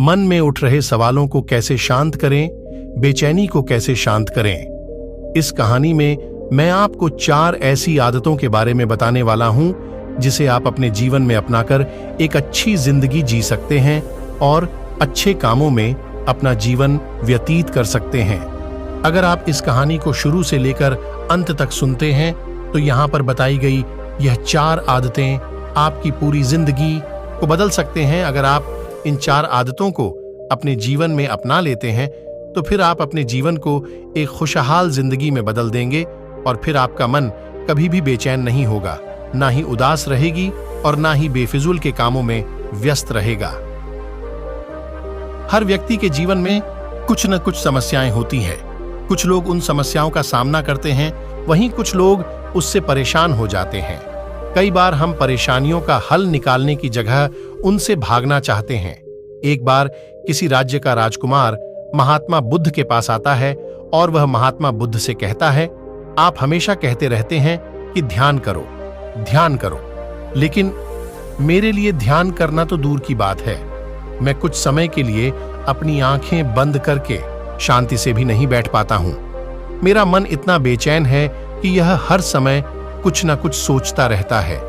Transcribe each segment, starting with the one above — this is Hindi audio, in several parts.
मन में उठ रहे सवालों को कैसे शांत करें, बेचैनी को कैसे शांत करें। इस कहानी में मैं आपको 4 ऐसी आदतों के बारे में बताने वाला हूं जिसे आप अपने जीवन में अपनाकर एक अच्छी जिंदगी जी सकते हैं और अच्छे कामों में अपना जीवन व्यतीत कर सकते हैं। अगर आप इस कहानी को शुरू से लेकर अंत तक सुनते हैं तो यहाँ पर बताई गई यह 4 आदतें आपकी पूरी जिंदगी को बदल सकते हैं। अगर आप इन 4 आदतों को अपने जीवन में अपना लेते हैं तो फिर आप अपने जीवन को एक खुशहाल जिंदगी में बदल देंगे और फिर आपका मन कभी भी बेचैन नहीं होगा, ना ही उदास रहेगी और ना ही बेफिजूल के कामों में व्यस्त रहेगा। हर व्यक्ति के जीवन में कुछ न कुछ समस्याएं होती हैं। कुछ लोग उन समस्याओं का सामना करते हैं, वहीं कुछ लोग उससे परेशान हो जाते हैं। कई बार हम परेशानियों का हल निकालने की जगह उनसे भागना चाहते हैं। एक बार किसी राज्य का राजकुमार महात्मा बुद्ध के पास आता है और वह महात्मा बुद्ध से कहता है, आप हमेशा कहते रहते हैं कि ध्यान करो, ध्यान करो, लेकिन मेरे लिए ध्यान करना तो दूर की बात है। मैं कुछ समय के लिए अपनी आंखें बंद करके शांति से भी नहीं बैठ पाता हूं। मेरा मन इतना बेचैन है कि यह हर समय कुछ न कुछ सोचता रहता है।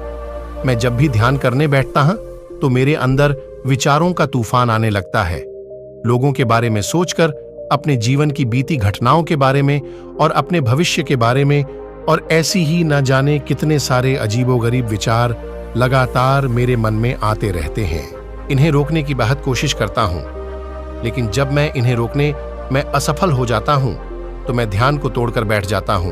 मैं जब भी ध्यान करने बैठता हूं तो मेरे अंदर विचारों का तूफान आने लगता है। लोगों के बारे में सोचकर, अपने जीवन की बीती घटनाओं के बारे में और अपने भविष्य के बारे में, और ऐसी ही न जाने कितने सारे अजीबोगरीब विचार लगातार मेरे मन में आते रहते हैं। इन्हें रोकने की बहुत कोशिश करता हूं, लेकिन जब मैं इन्हें रोकने में असफल हो जाता हूं तो मैं ध्यान को तोड़कर बैठ जाता हूं।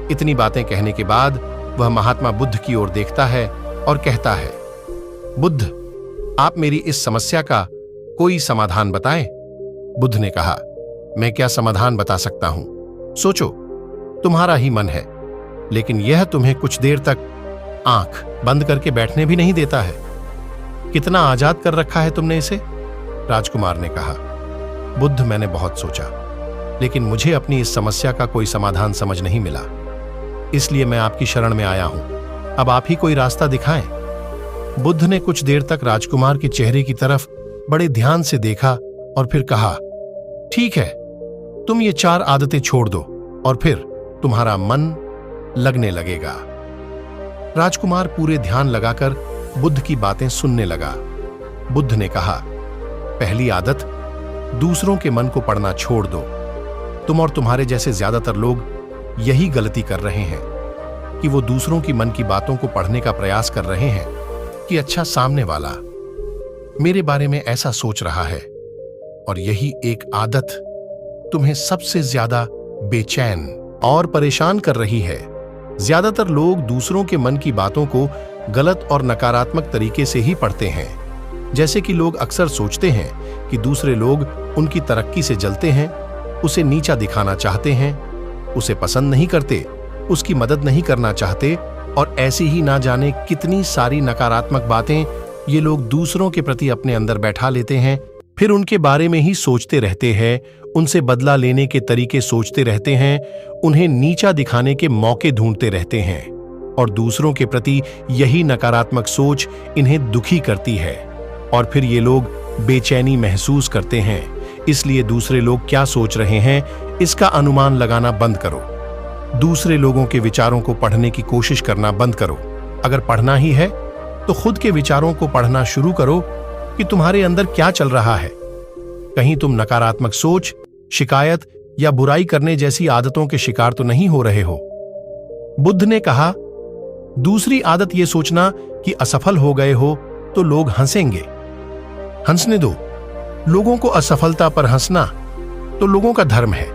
इतनी बातें कहने के बाद वह महात्मा बुद्ध की ओर देखता है और कहता है, बुद्ध, आप मेरी इस समस्या का कोई समाधान बताएं। बुद्ध ने कहा, मैं क्या समाधान बता सकता हूं? सोचो, तुम्हारा ही मन है, लेकिन यह तुम्हें कुछ देर तक आंख बंद करके बैठने भी नहीं देता है। कितना आजाद कर रखा है तुमने इसे। राजकुमार ने कहा, बुद्ध, मैंने बहुत सोचा, लेकिन मुझे अपनी इस समस्या का कोई समाधान समझ नहीं मिला, इसलिए मैं आपकी शरण में आया हूं। अब आप ही कोई रास्ता दिखाएं। बुद्ध ने कुछ देर तक राजकुमार के चेहरे की तरफ बड़े ध्यान से देखा और फिर कहा, ठीक है, तुम ये 4 आदतें छोड़ दो और फिर तुम्हारा मन लगने लगेगा। राजकुमार पूरे ध्यान लगाकर बुद्ध की बातें सुनने लगा। बुद्ध ने कहा, पहली आदत, दूसरों के मन को पढ़ना छोड़ दो। तुम और तुम्हारे जैसे ज्यादातर लोग यही गलती कर रहे हैं कि वो दूसरों की मन की बातों को पढ़ने का प्रयास कर रहे हैं कि अच्छा, सामने वाला मेरे बारे में ऐसा सोच रहा है, और यही एक आदत तुम्हें सबसे ज्यादा बेचैन और परेशान कर रही है। ज्यादातर लोग दूसरों के मन की बातों को गलत और नकारात्मक तरीके से ही पढ़ते हैं। जैसे कि लोग अक्सर सोचते हैं कि दूसरे लोग उनकी तरक्की से जलते हैं, उसे नीचा दिखाना चाहते हैं, उसे पसंद नहीं करते, उसकी मदद नहीं करना चाहते, और ऐसी ही ना जाने कितनी सारी नकारात्मक बातें ये लोग दूसरों के प्रति अपने अंदर बैठा लेते हैं। फिर उनके बारे में ही सोचते रहते हैं, उनसे बदला लेने के तरीके सोचते रहते हैं, उन्हें नीचा दिखाने के मौके ढूंढते रहते हैं, और दूसरों के प्रति यही नकारात्मक सोच इन्हें दुखी करती है, और फिर ये लोग बेचैनी महसूस करते हैं। इसलिए दूसरे लोग क्या सोच रहे हैं इसका अनुमान लगाना बंद करो। दूसरे लोगों के विचारों को पढ़ने की कोशिश करना बंद करो। अगर पढ़ना ही है तो खुद के विचारों को पढ़ना शुरू करो कि तुम्हारे अंदर क्या चल रहा है। कहीं तुम नकारात्मक सोच, शिकायत या बुराई करने जैसी आदतों के शिकार तो नहीं हो रहे हो। बुद्ध ने कहा, दूसरी आदत यह सोचना कि असफल हो गए हो तो लोग हंसेंगे। हंसने दो। लोगों को असफलता पर हंसना तो लोगों का धर्म है,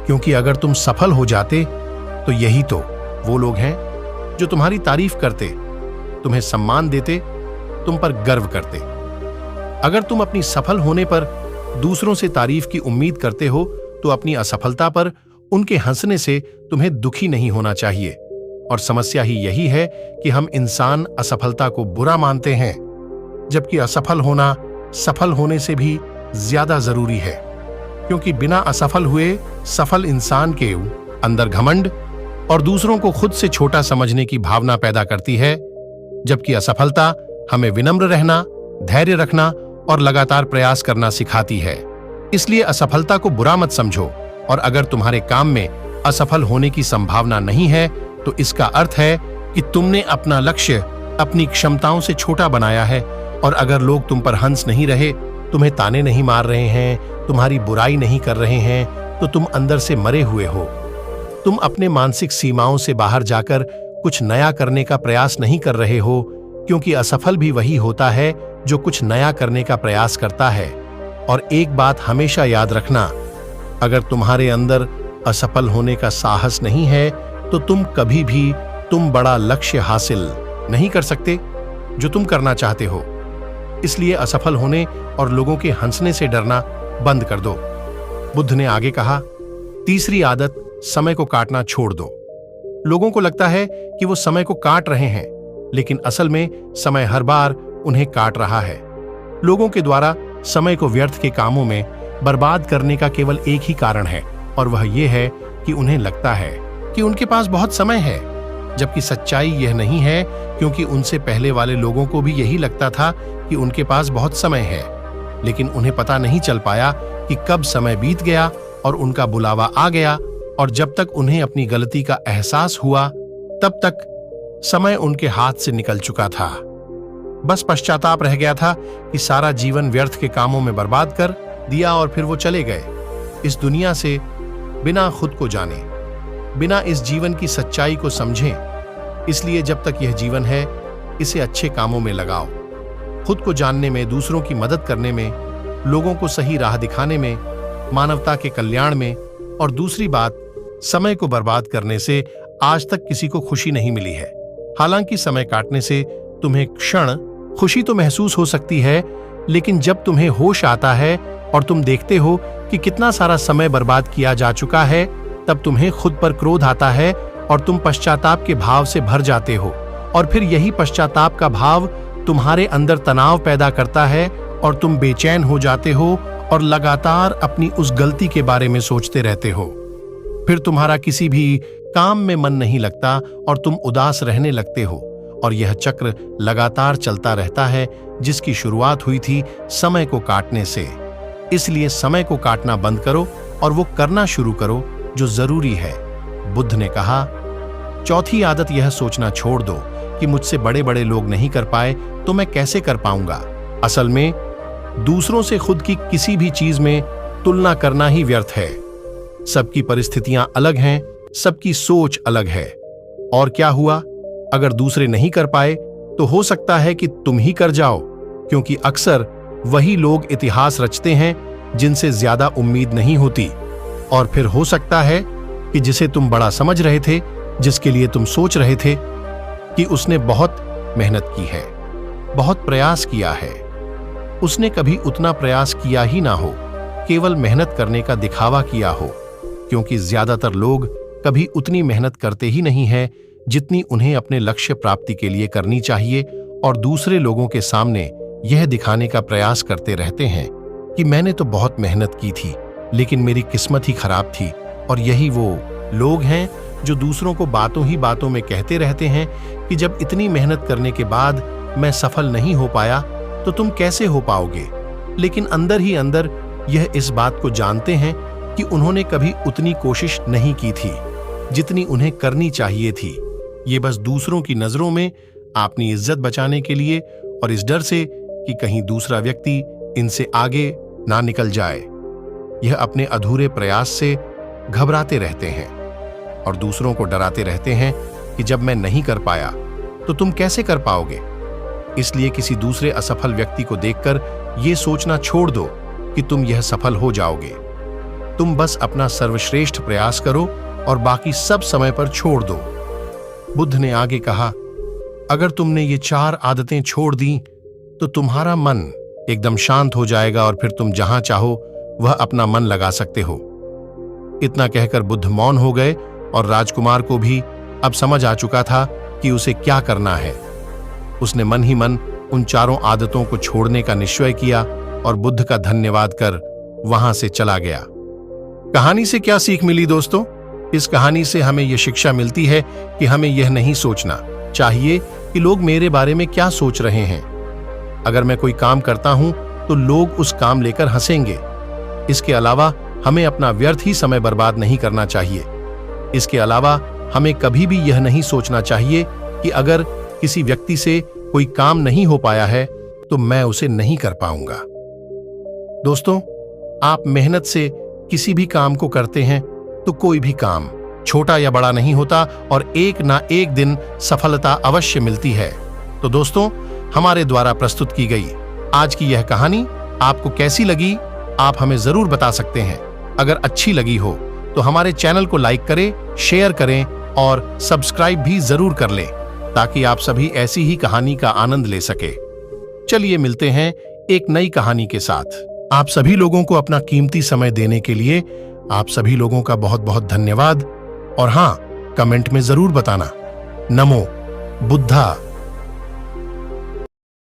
क्योंकि अगर तुम सफल हो जाते तो यही तो वो लोग हैं जो तुम्हारी तारीफ करते, तुम्हें सम्मान देते, तुम पर गर्व करते। अगर तुम अपनी सफल होने पर दूसरों से तारीफ की उम्मीद करते हो तो अपनी असफलता पर उनके हंसने से तुम्हें दुखी नहीं होना चाहिए। और समस्या ही यही है कि हम इंसान असफलता को बुरा मानते हैं, जबकि असफल होना सफल होने से भी ज्यादा जरूरी है, क्योंकि बिना असफल हुए सफल इंसान के अंदर घमंड और दूसरों को खुद से छोटा समझने की भावना पैदा करती है, जबकि असफलता हमें विनम्र रहना, धैर्य रखना और लगातार प्रयास करना सिखाती है। इसलिए असफलता को बुरा मत समझो, और अगर तुम्हारे काम में असफल होने की संभावना नहीं है तो इसका अर्थ है कि तुमने अपना लक्ष्य अपनी क्षमताओं से छोटा बनाया है। और अगर लोग तुम पर हंस नहीं रहे, तुम्हें ताने नहीं मार रहे हैं, तुम्हारी बुराई नहीं कर रहे हैं, तो तुम अंदर से मरे हुए हो। तुम अपने मानसिक सीमाओं से बाहर जाकर कुछ नया करने का प्रयास नहीं कर रहे हो, क्योंकि असफल भी वही होता है जो कुछ नया करने का प्रयास करता है। और एक बात हमेशा याद रखना, अगर तुम्हारे अंदर असफल होने का साहस नहीं है तो तुम कभी भी बड़ा लक्ष्य हासिल नहीं कर सकते जो तुम करना चाहते हो। इसलिए असफल होने और लोगों के हंसने से डरना बंद कर दो। बुद्ध ने आगे कहा, तीसरी आदत, समय को काटना छोड़ दो। लोगों को लगता है कि वो समय को काट रहे हैं, लेकिन असल में समय हर बार उन्हें काट रहा है। लोगों के द्वारा समय को व्यर्थ के कामों में बर्बाद करने का केवल एक ही कारण है, और वह ये है कि उन्हें लगता है कि उनके पास बहुत समय है, जबकि सच्चाई यह नहीं है, क्योंकि उनसे पहले वाले लोगों को भी यही लगता था कि उनके पास बहुत समय है, लेकिन उन्हें पता नहीं चल पाया कि कब समय बीत गया और उनका बुलावा आ गया, और जब तक उन्हें अपनी गलती का एहसास हुआ तब तक समय उनके हाथ से निकल चुका था। बस पश्चाताप रह गया था कि सारा जीवन व्यर्थ के कामों में बर्बाद कर दिया, और फिर वो चले गए इस दुनिया से बिना खुद को जाने, बिना इस जीवन की सच्चाई को समझें। इसलिए जब तक यह जीवन है, इसे अच्छे कामों में लगाओ, खुद को जानने में, दूसरों की मदद करने में, लोगों को सही राह दिखाने में, मानवता के कल्याण में। और दूसरी बात, समय को बर्बाद करने से आज तक किसी को खुशी नहीं मिली है। हालांकि समय काटने से तुम्हें क्षण खुशी तो महसूस हो सकती है, लेकिन जब तुम्हें होश आता है और तुम देखते हो कि कितना सारा समय बर्बाद किया जा चुका है, तब तुम्हें खुद पर क्रोध आता है और तुम पश्चाताप के भाव से भर जाते हो। और फिर यही पश्चाताप का भाव तुम्हारे अंदर तनाव पैदा करता है और तुम बेचैन हो जाते हो और लगातार अपनी उस गलती के बारे में सोचते रहते हो। फिर तुम्हारा किसी भी काम में मन नहीं लगता और तुम उदास रहने लगते हो, और यह चक्र लगातार चलता रहता है, जिसकी शुरुआत हुई थी समय को काटने से। इसलिए समय को काटना बंद करो और वो करना शुरू करो जो जरूरी है। बुद्ध ने कहा, चौथी आदत, यह सोचना छोड़ दो कि मुझसे बड़े बड़े लोग नहीं कर पाए तो मैं कैसे कर पाऊंगा। असल में दूसरों से खुद की किसी भी चीज में तुलना करना ही व्यर्थ है। सबकी परिस्थितियां अलग हैं, सबकी सोच अलग है। और क्या हुआ, अगर दूसरे नहीं कर पाए तो हो सकता है कि तुम ही कर जाओ, क्योंकि अक्सर वही लोग इतिहास रचते हैं जिनसे ज्यादा उम्मीद नहीं होती। और फिर हो सकता है कि जिसे तुम बड़ा समझ रहे थे, जिसके लिए तुम सोच रहे थे कि उसने बहुत मेहनत की है, बहुत प्रयास किया है, उसने कभी उतना प्रयास किया ही ना हो, केवल मेहनत करने का दिखावा किया हो। क्योंकि ज्यादातर लोग कभी उतनी मेहनत करते ही नहीं हैं जितनी उन्हें अपने लक्ष्य प्राप्ति के लिए करनी चाहिए, और दूसरे लोगों के सामने यह दिखाने का प्रयास करते रहते हैं कि मैंने तो बहुत मेहनत की थी, लेकिन मेरी किस्मत ही खराब थी। और यही वो लोग हैं जो दूसरों को बातों ही बातों में कहते रहते हैं कि जब इतनी मेहनत करने के बाद मैं सफल नहीं हो पाया तो तुम कैसे हो पाओगे। लेकिन अंदर ही अंदर यह इस बात को जानते हैं कि उन्होंने कभी उतनी कोशिश नहीं की थी जितनी उन्हें करनी चाहिए थी। ये बस दूसरों की नजरों में अपनी इज्जत बचाने के लिए, और इस डर से कि कहीं दूसरा व्यक्ति इनसे आगे ना निकल जाए, यह अपने अधूरे प्रयास से घबराते रहते हैं और दूसरों को डराते रहते हैं कि जब मैं नहीं कर पाया तो तुम कैसे कर पाओगे। इसलिए किसी दूसरे असफल व्यक्ति को देखकर यह सोचना छोड़ दो कि तुम यह सफल हो जाओगे। तुम बस अपना सर्वश्रेष्ठ प्रयास करो और बाकी सब समय पर छोड़ दो। बुद्ध ने आगे कहा, अगर तुमने ये 4 आदतें छोड़ दी तो तुम्हारा मन एकदम शांत हो जाएगा और फिर तुम जहां चाहो वह अपना मन लगा सकते हो। इतना कहकर बुद्ध मौन हो गए और राजकुमार को भी अब समझ आ चुका था कि उसे क्या करना है। उसने मन ही मन उन 4 आदतों को छोड़ने का निश्चय किया और बुद्ध का धन्यवाद कर वहां से चला गया। कहानी से क्या सीख मिली दोस्तों? इस कहानी से हमें यह शिक्षा मिलती है कि हमें यह नहीं सोचना चाहिए कि लोग मेरे बारे में क्या सोच रहे हैं। अगर मैं कोई काम करता हूं तो लोग उस काम लेकर हंसेंगे। इसके अलावा हमें अपना व्यर्थ ही समय बर्बाद नहीं करना चाहिए। इसके अलावा हमें कभी भी यह नहीं सोचना चाहिए कि अगर किसी व्यक्ति से कोई काम नहीं हो पाया है तो मैं उसे नहीं कर पाऊंगा। दोस्तों, आप मेहनत से किसी भी काम को करते हैं तो कोई भी काम छोटा या बड़ा नहीं होता और एक ना एक दिन सफलता अवश्य मिलती है। तो दोस्तों, हमारे द्वारा प्रस्तुत की गई आज की यह कहानी आपको कैसी लगी, आप हमें जरूर बता सकते हैं। अगर अच्छी लगी हो तो हमारे चैनल को लाइक करें, शेयर करें और सब्सक्राइब भी जरूर कर लें ताकि आप सभी ऐसी ही कहानी का आनंद ले सके। चलिए मिलते हैं एक नई कहानी के साथ। आप सभी लोगों को अपना कीमती समय देने के लिए आप सभी लोगों का बहुत बहुत धन्यवाद। और हाँ, कमेंट में जरूर बताना। नमो बुद्धा।